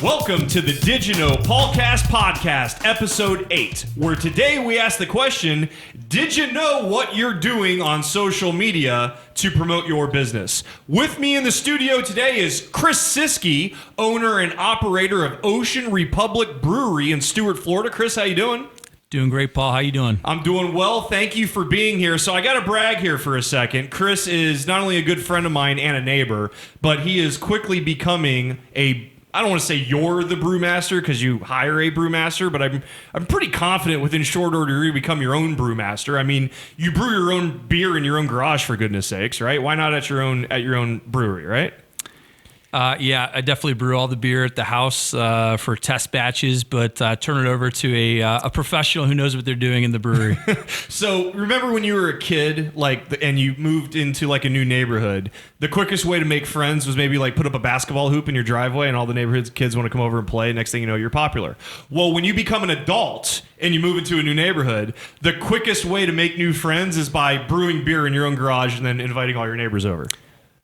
Welcome to the DigiKnow Podcast, episode 8, where today we ask the question, did you know what you're doing on social media to promote your business? With me in the studio today is Chris Siskey, owner and operator of Ocean Republic Brewery in Stuart, Florida. Chris, how you doing? Doing great, Paul. How you doing? I'm doing well. Thank you for being here. So I got to brag here for a second. Chris is not only a good friend of mine and a neighbor, but he is quickly becoming I don't want to say you're the brewmaster because you hire a brewmaster, but I'm pretty confident within short order you become your own brewmaster. I mean, you brew your own beer in your own garage, for goodness sakes, right? Why not at your own brewery, right? Yeah, I definitely brew all the beer at the house for test batches, but turn it over to a professional who knows what they're doing in the brewery. So remember when you were a kid, and you moved into a new neighborhood, the quickest way to make friends was maybe put up a basketball hoop in your driveway and all the neighborhood kids want to come over and play. Next thing you know, you're popular. Well, when you become an adult and you move into a new neighborhood, the quickest way to make new friends is by brewing beer in your own garage and then inviting all your neighbors over.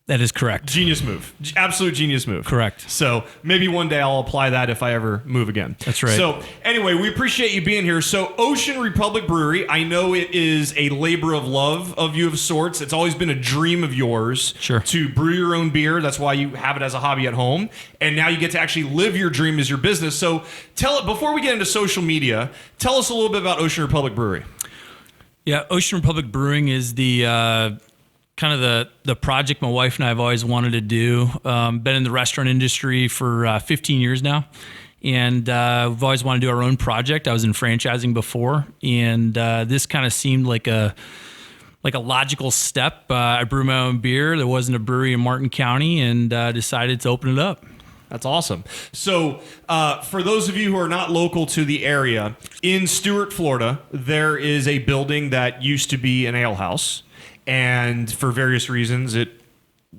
That is correct. Genius move. Absolute genius move. Correct. So maybe one day I'll apply that if I ever move again. That's right. So anyway, we appreciate you being here. So Ocean Republic Brewery, I know it is a labor of love of you of sorts. It's always been a dream of yours to brew your own beer. That's why you have it as a hobby at home. And now you get to actually live your dream as your business. So before we get into social media, tell us a little bit about Ocean Republic Brewery. Yeah, Ocean Republic Brewing is the kind of the project my wife and I have always wanted to do. Been in the restaurant industry for 15 years now, and we've always wanted to do our own project. I was in franchising before, and this kind of seemed like a logical step. I brew my own beer. There wasn't a brewery in Martin County, and decided to open it up. That's awesome. So for those of you who are not local to the area, in Stuart, Florida, there is a building that used to be an ale house. And for various reasons, it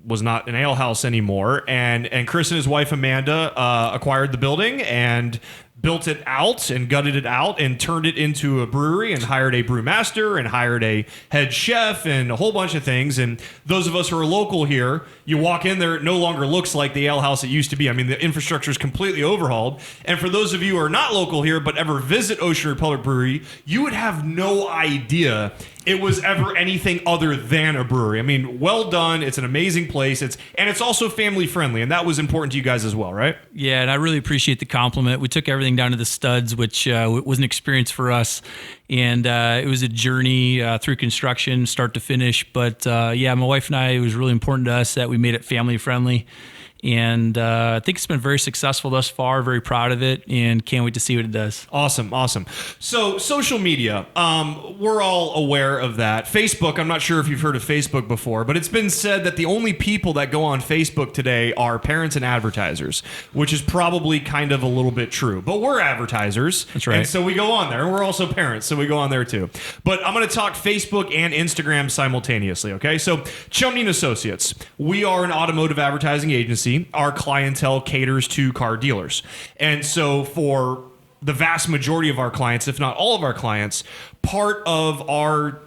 was not an ale house anymore. And Chris and his wife, Amanda, acquired the building and built it out and gutted it out and turned it into a brewery and hired a brewmaster and hired a head chef and a whole bunch of things. And those of us who are local here, you walk in there, it no longer looks like the ale house it used to be. I mean, the infrastructure is completely overhauled. And for those of you who are not local here but ever visit Ocean Republic Brewery, you would have no idea it was ever anything other than a brewery. I mean, well done. It's an amazing place. It's also family friendly, and that was important to you guys as well, right? Yeah, and I really appreciate the compliment. We took everything down to the studs, which was an experience for us, and it was a journey through construction, start to finish. But yeah, my wife and I, it was really important to us that we made it family friendly. And I think it's been very successful thus far. Very proud of it, and can't wait to see what it does. Awesome. So social media, we're all aware of that. Facebook, I'm not sure if you've heard of Facebook before, but it's been said that the only people that go on Facebook today are parents and advertisers, which is probably kind of a little bit true. But we're advertisers. That's right. And so we go on there, and we're also parents, so we go on there too. But I'm going to talk Facebook and Instagram simultaneously, okay? So Chumney & Associates, we are an automotive advertising agency. Our clientele caters to car dealers. And so for the vast majority of our clients, if not all of our clients, part of our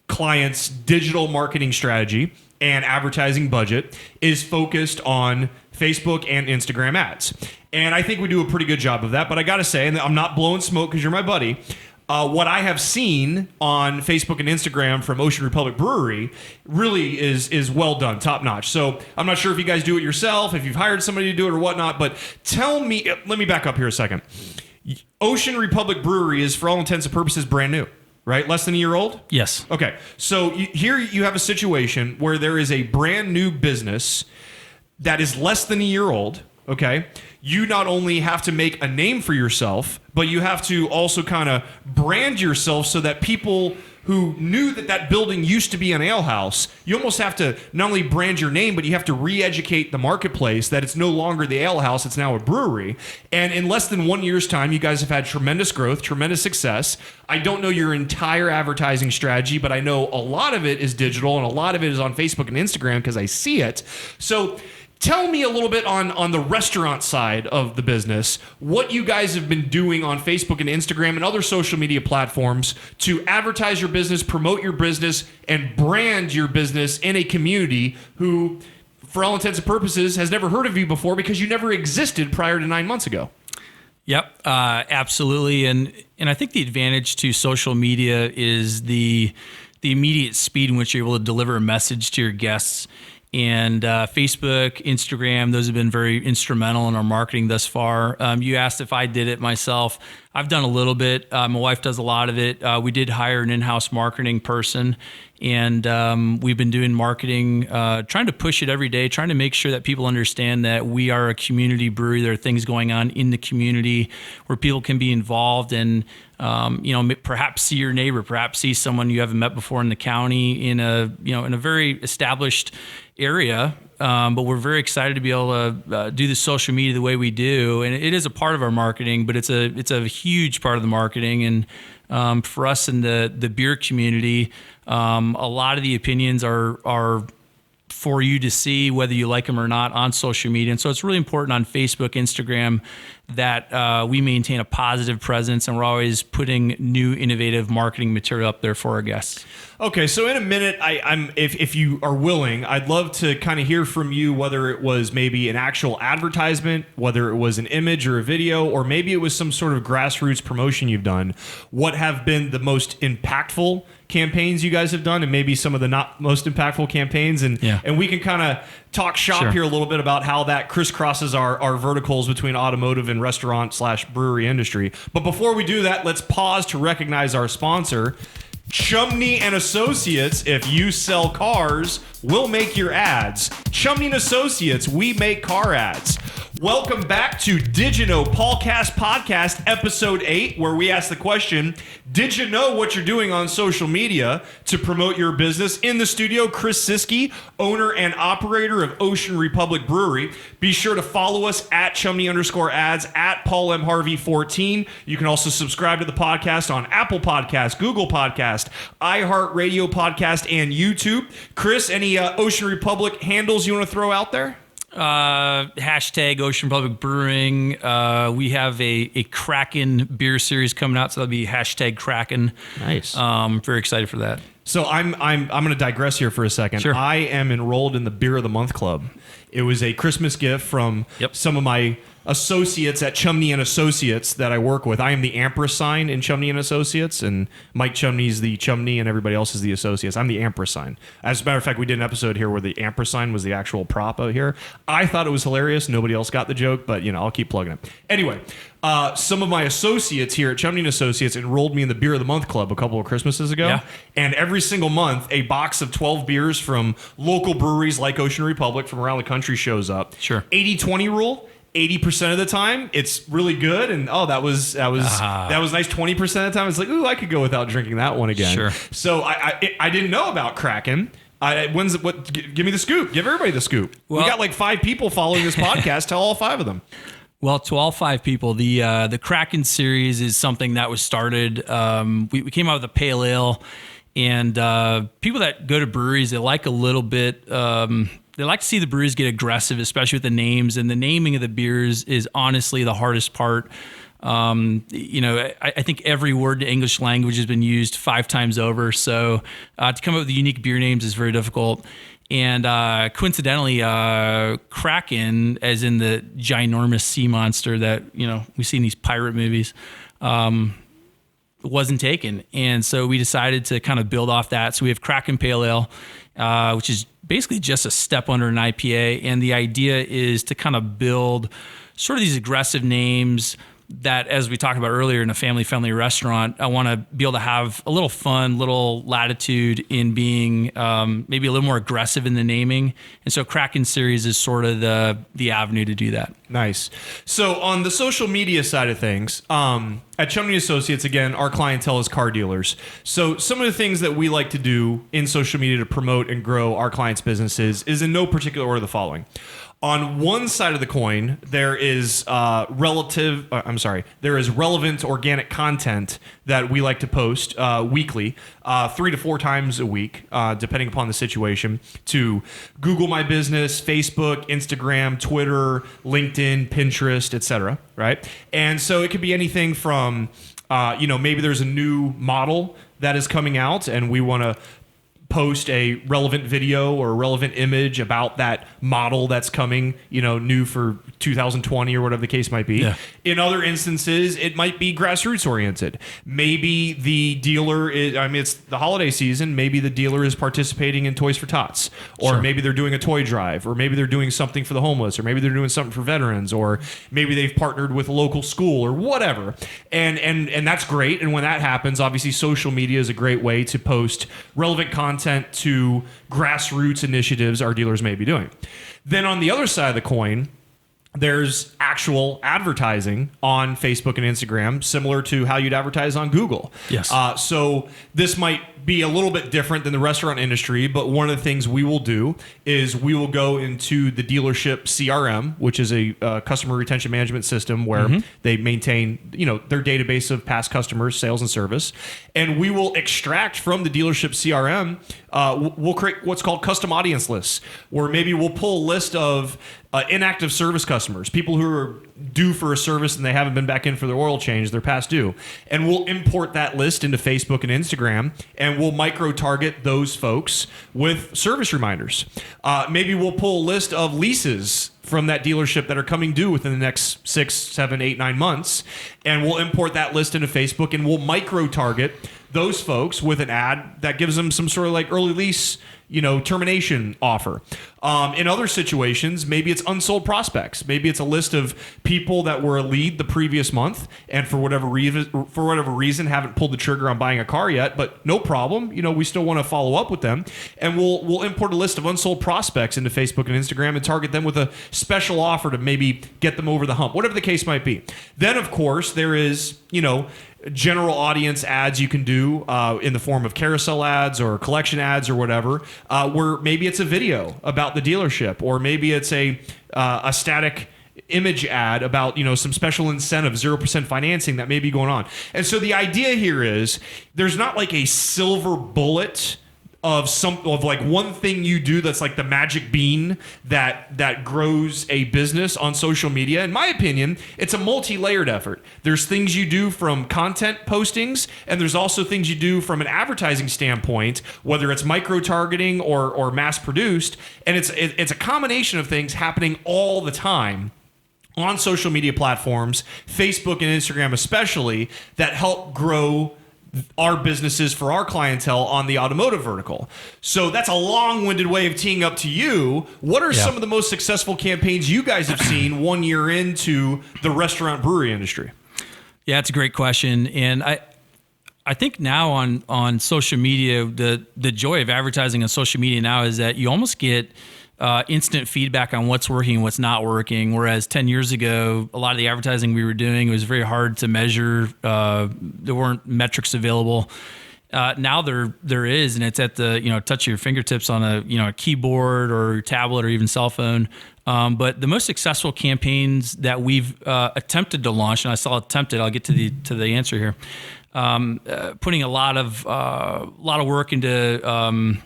clients' digital marketing strategy and advertising budget is focused on Facebook and Instagram ads. And I think we do a pretty good job of that. But I got to say, and I'm not blowing smoke because you're my buddy, what I have seen on Facebook and Instagram from Ocean Republic Brewery really is well done, top notch. So I'm not sure if you guys do it yourself, if you've hired somebody to do it or whatnot, but tell me, let me back up here a second. Ocean Republic Brewery is, for all intents and purposes, brand new, right? Less than a year old? Yes. Okay. So here you have a situation where there is a brand new business that is less than a year old, okay? You not only have to make a name for yourself, but you have to also kind of brand yourself so that people who knew that building used to be an ale house, you almost have to not only brand your name, but you have to re-educate the marketplace that it's no longer the ale house, it's now a brewery. And in less than 1 year's time, you guys have had tremendous growth, tremendous success. I don't know your entire advertising strategy, but I know a lot of it is digital and a lot of it is on Facebook and Instagram because I see it. So tell me a little bit on the restaurant side of the business, what you guys have been doing on Facebook and Instagram and other social media platforms to advertise your business, promote your business, and brand your business in a community who, for all intents and purposes, has never heard of you before because you never existed prior to 9 months ago. Yep, absolutely. And I think the advantage to social media is the immediate speed in which you're able to deliver a message to your guests. And Facebook, Instagram, those have been very instrumental in our marketing thus far. You asked if I did it myself. I've done a little bit. My wife does a lot of it. We did hire an in-house marketing person, and we've been doing marketing, trying to push it every day, trying to make sure that people understand that we are a community brewery. There are things going on in the community where people can be involved and perhaps see your neighbor, perhaps see someone you haven't met before in the county in a very established area. But we're very excited to be able to do the social media the way we do, and it is a part of our marketing. But it's a huge part of the marketing, and for us in the beer community, a lot of the opinions are for you to see whether you like them or not on social media. And so it's really important on Facebook, Instagram, that we maintain a positive presence, and we're always putting new innovative marketing material up there for our guests. Okay, so in a minute, if you are willing, I'd love to kind of hear from you whether it was maybe an actual advertisement, whether it was an image or a video, or maybe it was some sort of grassroots promotion you've done. What have been the most impactful campaigns you guys have done, and maybe some of the not most impactful campaigns, and we can kind of talk shop here a little bit about how that crisscrosses our verticals between automotive and restaurant/brewery industry. But before we do that, let's pause to recognize our sponsor, Chumney and Associates. If you sell cars, we'll make your ads. Chumney and Associates, we make car ads. Welcome back to DigiKnow Paulcast Podcast, Episode 8, where we ask the question, did you know what you're doing on social media to promote your business? In the studio, Chris Siskey, owner and operator of Ocean Republic Brewery. Be sure to follow us at Chumney_ads, at Paul M. Harvey 14. You can also subscribe to the podcast on Apple Podcasts, Google Podcast, iHeartRadio Podcast, and YouTube. Chris, any Ocean Republic handles you want to throw out there? Hashtag Ocean Republic Brewing. We have a Kraken beer series coming out, so that'll be hashtag Kraken. Nice. Very excited for that. So I'm going to digress here for a second. Sure. I am enrolled in the Beer of the Month Club. It was a Christmas gift from some of my associates at Chumney and Associates that I work with. I am the ampersand in Chumney and Associates, and Mike Chumney's the Chumney, and everybody else is the associates. I'm the ampersand. As a matter of fact, we did an episode here where the ampersand was the actual prop out here. I thought it was hilarious. Nobody else got the joke, but I'll keep plugging it. Anyway, some of my associates here at Chumney and Associates enrolled me in the Beer of the Month Club a couple of Christmases ago, and every single month a box of 12 beers from local breweries like Ocean Republic from around the country shows up. Sure. 80-20 rule. 80% of the time, it's really good, and that was nice. 20% of the time, it's like, ooh, I could go without drinking that one again. Sure. So I didn't know about Kraken. Give me the scoop. Give everybody the scoop. Well, we got like 5 people following this podcast. Tell all 5 of them. Well, to all 5 people, the Kraken series is something that was started. We came out with a pale ale, and people that go to breweries, they like a little bit. They like to see the breweries get aggressive, especially with the names, and the naming of the beers is honestly the hardest part. I think every word in the English language has been used 5 times over, so to come up with unique beer names is very difficult. And coincidentally, Kraken, as in the ginormous sea monster that we see in these pirate movies, wasn't taken, and so we decided to kind of build off that. So we have Kraken Pale Ale, which is basically just a step under an IPA, and the idea is to kind of build sort of these aggressive names that, as we talked about earlier, in a family-friendly restaurant, I want to be able to have a little fun, little latitude in being maybe a little more aggressive in the naming. And so Kraken series is sort of the avenue to do that. Nice. So on the social media side of things, at Chumney Associates, again, our clientele is car dealers. So some of the things that we like to do in social media to promote and grow our clients' businesses is in no particular order the following. On one side of the coin, there is relevant organic content that we like to post weekly, 3 to 4 times a week, depending upon the situation, to Google My Business, Facebook, Instagram, Twitter, LinkedIn, Pinterest, etc. Right? And so it could be anything from, maybe there's a new model that is coming out, and we want to post a relevant video or a relevant image about that model that's coming, new for 2020 or whatever the case might be. Yeah. In other instances, it might be grassroots oriented. Maybe the dealer is, it's the holiday season. Maybe the dealer is participating in Toys for Tots, or Sure. maybe they're doing a toy drive, or maybe they're doing something for the homeless, or maybe they're doing something for veterans, or maybe they've partnered with a local school or whatever. And that's great. And when that happens, obviously social media is a great way to post relevant content to grassroots initiatives our dealers may be doing. Then on the other side of the coin, there's actual advertising on Facebook and Instagram, similar to how you'd advertise on Google. Yes. So this might be a little bit different than the restaurant industry, but one of the things we will do is we will go into the dealership CRM, which is a customer retention management system where they maintain, their database of past customers, sales, and service, and we will extract from the dealership CRM. We'll create what's called custom audience lists, where maybe we'll pull a list of inactive service customers, people who are due for a service and they haven't been back in for their oil change, they're past due. And we'll import that list into Facebook and Instagram, and we'll micro-target those folks with service reminders. Maybe we'll pull a list of leases from that dealership that are coming due within the next 6, 7, 8, 9 months, and we'll import that list into Facebook, and we'll micro-target those folks with an ad that gives them some sort of like early lease, termination offer. In other situations, maybe it's unsold prospects. Maybe it's a list of people that were a lead the previous month and for whatever reason haven't pulled the trigger on buying a car yet, but no problem. We still want to follow up with them, and we'll import a list of unsold prospects into Facebook and Instagram and target them with a special offer to maybe get them over the hump, whatever the case might be. Then, of course, there is, general audience ads you can do in the form of carousel ads or collection ads or whatever, where maybe it's a video about the dealership, or maybe it's a static image ad about some special incentive, 0% financing that may be going on. And so the idea here is there's not like a silver bullet of like one thing you do that's like the magic bean that grows a business on social media. In my opinion, it's a multi-layered effort. There's things you do from content postings, and there's also things you do from an advertising standpoint, whether it's micro-targeting or mass-produced, and it's a combination of things happening all the time on social media platforms, Facebook and Instagram especially, that help grow our businesses for our clientele on the automotive vertical. So that's a long-winded way of teeing up to you. What are some of the most successful campaigns you guys have seen 1 year into the restaurant brewery industry? Yeah, it's a great question. And I think now on social media, the joy of advertising on social media now is that you almost get instant feedback on what's working and what's not working. Whereas 10 years ago, a lot of the advertising we were doing, it was very hard to measure. There weren't metrics available. Now there is, and it's at the touch of your fingertips on a keyboard or tablet or even cell phone. But the most successful campaigns that we've attempted to launch, and I saw attempted, I'll get to the answer here. Putting a lot of work into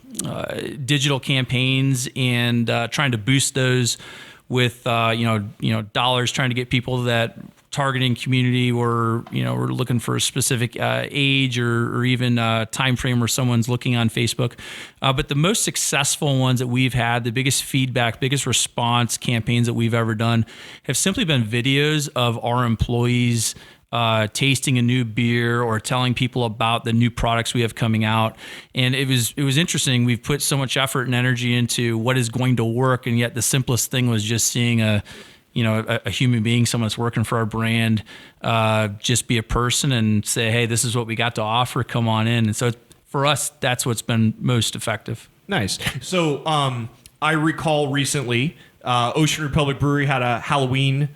digital campaigns and trying to boost those with dollars, trying to get people that targeting community or we're looking for a specific age or even time frame where someone's looking on Facebook. But the most successful ones that we've had, the biggest feedback, biggest response campaigns that we've ever done have simply been videos of our employees tasting a new beer or telling people about the new products we have coming out. And it was interesting. We've put so much effort and energy into what is going to work, and yet the simplest thing was just seeing a human being, someone that's working for our brand, just be a person and say, hey, this is what we got to offer, come on in. And so for us, that's what's been most effective. Nice. So I recall recently Ocean Republic Brewery had a Halloween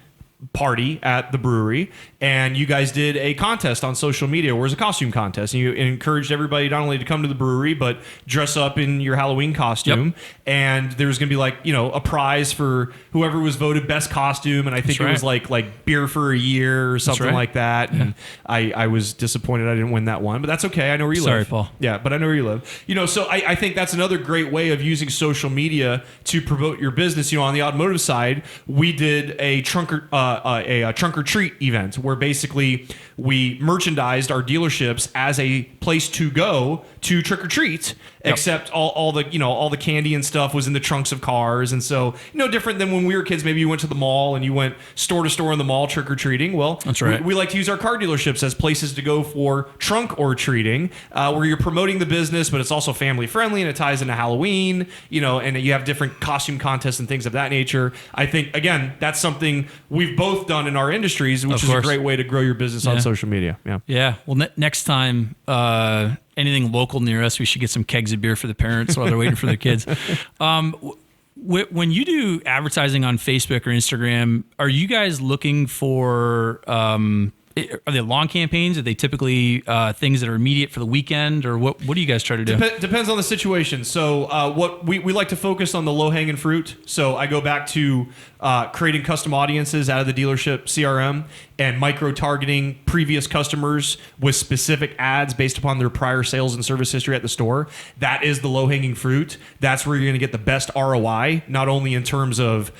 party at the brewery, and you guys did a contest on social media where it was a costume contest, and you encouraged everybody not only to come to the brewery but dress up in your Halloween costume. Yep. And there was gonna be a prize for whoever was voted best costume, and I think it was like beer for a year or something like that. Yeah. And I was disappointed I didn't win that one, but that's okay. I know where you live. Sorry, Paul. Yeah, but I know where you live. So I think that's another great way of using social media to promote your business. On the automotive side, we did a trunk a trunk or treat event where basically we merchandised our dealerships as a place to go to trick or treat, except all the candy and stuff was in the trunks of cars. And so no different than when we were kids. Maybe you went to the mall and you went store to store in the mall trick or treating. Well, that's right. We like to use our car dealerships as places to go for trunk or treating, where you're promoting the business, but it's also family friendly and it ties into Halloween, and you have different costume contests and things of that nature. I think, again, that's something we've both done in our industries, which is a great way to grow your business on social media. Yeah. Well, next time, anything local near us, we should get some kegs of beer for the parents while they're waiting for their kids. When you do advertising on Facebook or Instagram, are you guys looking for, are they long campaigns? Are they typically things that are immediate for the weekend, or what do you guys try to do? Depends on the situation. So what we like to focus on the low-hanging fruit. So I go back to creating custom audiences out of the dealership CRM and micro-targeting previous customers with specific ads based upon their prior sales and service history at the store. That is the low-hanging fruit. That's where you're going to get the best ROI, not only in terms of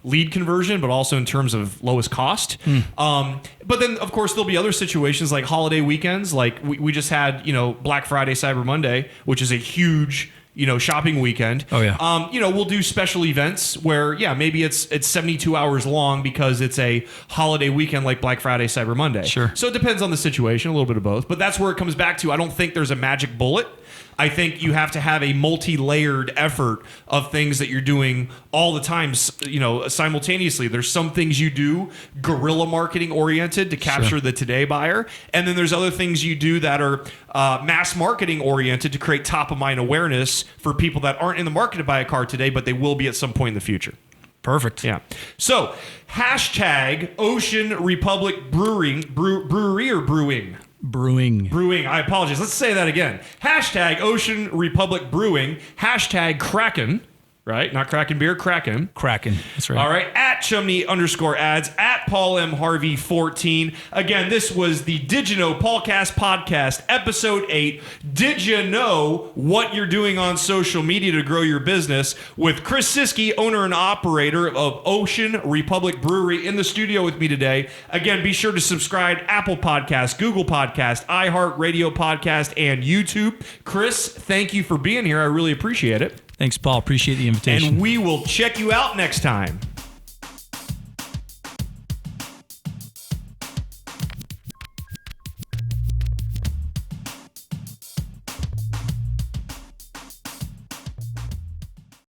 lead conversion, but also in terms of lowest cost. But then, of course, there'll be other situations like holiday weekends. Like we just had, Black Friday, Cyber Monday, which is a huge shopping weekend. Oh yeah. We'll do special events where, maybe it's 72 hours long because it's a holiday weekend like Black Friday, Cyber Monday. Sure. So it depends on the situation, a little bit of both. But that's where it comes back to. I don't think there's a magic bullet. I think you have to have a multi-layered effort of things that you're doing all the time, simultaneously. There's some things you do guerrilla marketing oriented to capture the today buyer. And then there's other things you do that are mass marketing oriented to create top of mind awareness for people that aren't in the market to buy a car today, but they will be at some point in the future. Perfect. Yeah. So hashtag Ocean Republic Brewery or Brewing? Brewing. I apologize. Let's say that again. Hashtag Ocean Republic Brewing. Hashtag Kraken. Right? Not Kraken beer, Kraken. Kraken. That's right. All right. At Chumney_ads. At Paul M. Harvey 14. Again, this was the DigiKnow Podcast, episode 8. Did you know what you're doing on social media to grow your business? With Chris Siskey, owner and operator of Ocean Republic Brewery, in the studio with me today. Again, be sure to subscribe Apple Podcast, Google Podcast, iHeartRadio Podcast, and YouTube. Chris, thank you for being here. I really appreciate it. Thanks, Paul. Appreciate the invitation. And we will check you out next time.